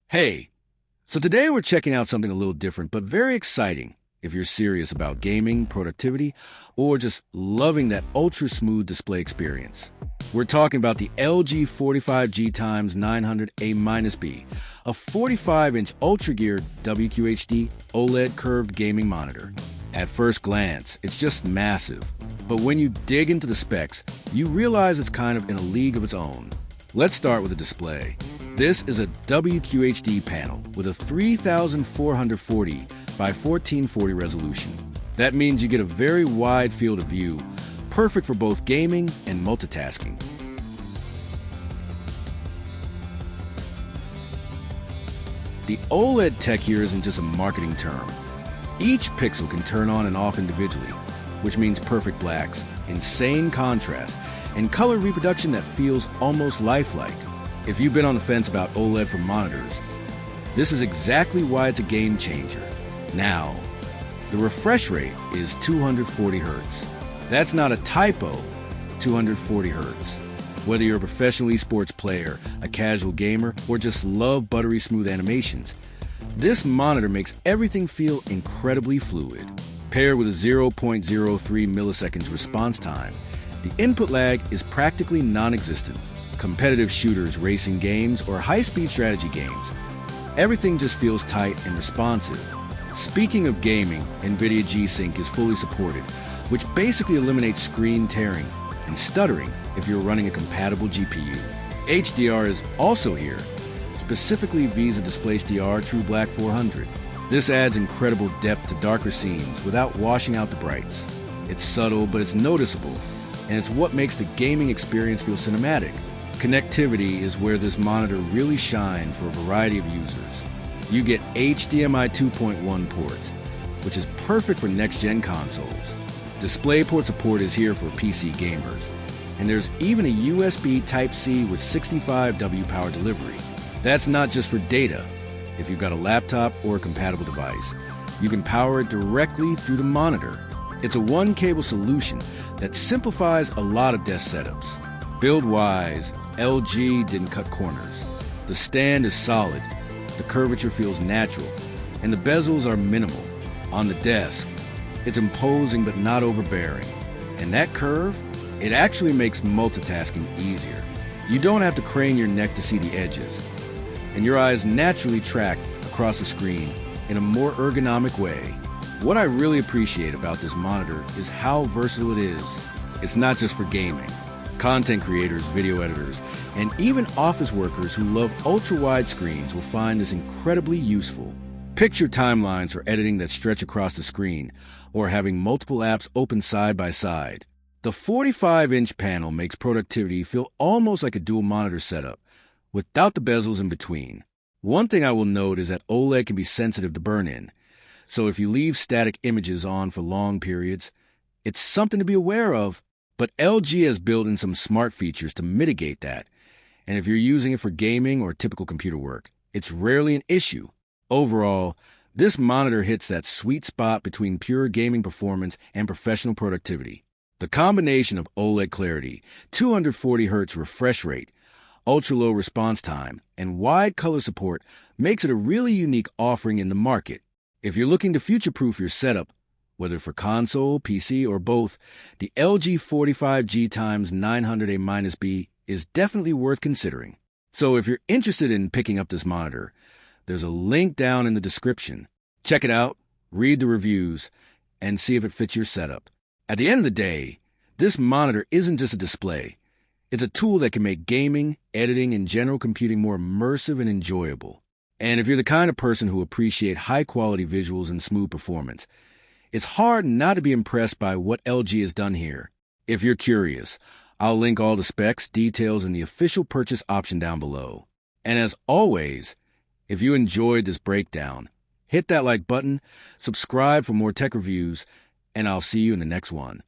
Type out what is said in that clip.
Hey, so today we're checking out something a little different, but very exciting if you're serious about gaming, productivity, or just loving that ultra-smooth display experience. We're talking about the LG 45G900A-B, a 45-inch Ultragear WQHD OLED curved gaming monitor. At first glance, it's just massive, but when you dig into the specs, you realize it's kind of in a league of its own. Let's start with the display. This is a WQHD panel with a 3440 by 1440 resolution. That means you get a very wide field of view, perfect for both gaming and multitasking. The OLED tech here isn't just a marketing term. Each pixel can turn on and off individually, which means perfect blacks, insane contrast, and color reproduction that feels almost lifelike. If you've been on the fence about OLED for monitors, this is exactly why it's a game changer. Now, the refresh rate is 240 Hz. That's not a typo, 240 Hz. Whether you're a professional esports player, a casual gamer, or just love buttery smooth animations, this monitor makes everything feel incredibly fluid. Paired with a 0.03 milliseconds response time, the input lag is practically non-existent. Competitive shooters, racing games, or high-speed strategy games, everything just feels tight and responsive. Speaking of gaming, NVIDIA G-Sync is fully supported, which basically eliminates screen tearing and stuttering if you're running a compatible GPU. HDR is also here, specifically VESA DisplayHDR True Black 400. This adds incredible depth to darker scenes without washing out the brights. It's subtle, but it's noticeable, and it's what makes the gaming experience feel cinematic. Connectivity is where this monitor really shines for a variety of users. You get HDMI 2.1 ports, which is perfect for next-gen consoles. DisplayPort support is here for PC gamers, and there's even a USB Type-C with 65W power delivery. That's not just for data. If you've got a laptop or a compatible device, you can power it directly through the monitor. It's a one-cable solution that simplifies a lot of desk setups. Build-wise, LG didn't cut corners. The stand is solid, the curvature feels natural, and the bezels are minimal. On the desk, it's imposing but not overbearing. And that curve, it actually makes multitasking easier. You don't have to crane your neck to see the edges, and your eyes naturally track across the screen in a more ergonomic way. What I really appreciate about this monitor is how versatile it is. It's not just for gaming. Content creators, video editors, and even office workers who love ultra-wide screens will find this incredibly useful. Picture timelines for editing that stretch across the screen, or having multiple apps open side by side. The 45-inch panel makes productivity feel almost like a dual monitor setup, without the bezels in between. One thing I will note is that OLED can be sensitive to burn-in, so if you leave static images on for long periods, it's something to be aware of. But LG has built in some smart features to mitigate that, and if you're using it for gaming or typical computer work, it's rarely an issue. Overall, this monitor hits that sweet spot between pure gaming performance and professional productivity. The combination of OLED clarity, 240 Hz refresh rate, ultra-low response time, and wide color support makes it a really unique offering in the market. If you're looking to future-proof your setup, whether for console, PC, or both, the LG 45G900A-B is definitely worth considering. So if you're interested in picking up this monitor, there's a link down in the description. Check it out, read the reviews, and see if it fits your setup. At the end of the day, this monitor isn't just a display. It's a tool that can make gaming, editing, and general computing more immersive and enjoyable. And if you're the kind of person who appreciates high-quality visuals and smooth performance, it's hard not to be impressed by what LG has done here. If you're curious, I'll link all the specs, details, and the official purchase option down below. And as always, if you enjoyed this breakdown, hit that like button, subscribe for more tech reviews, and I'll see you in the next one.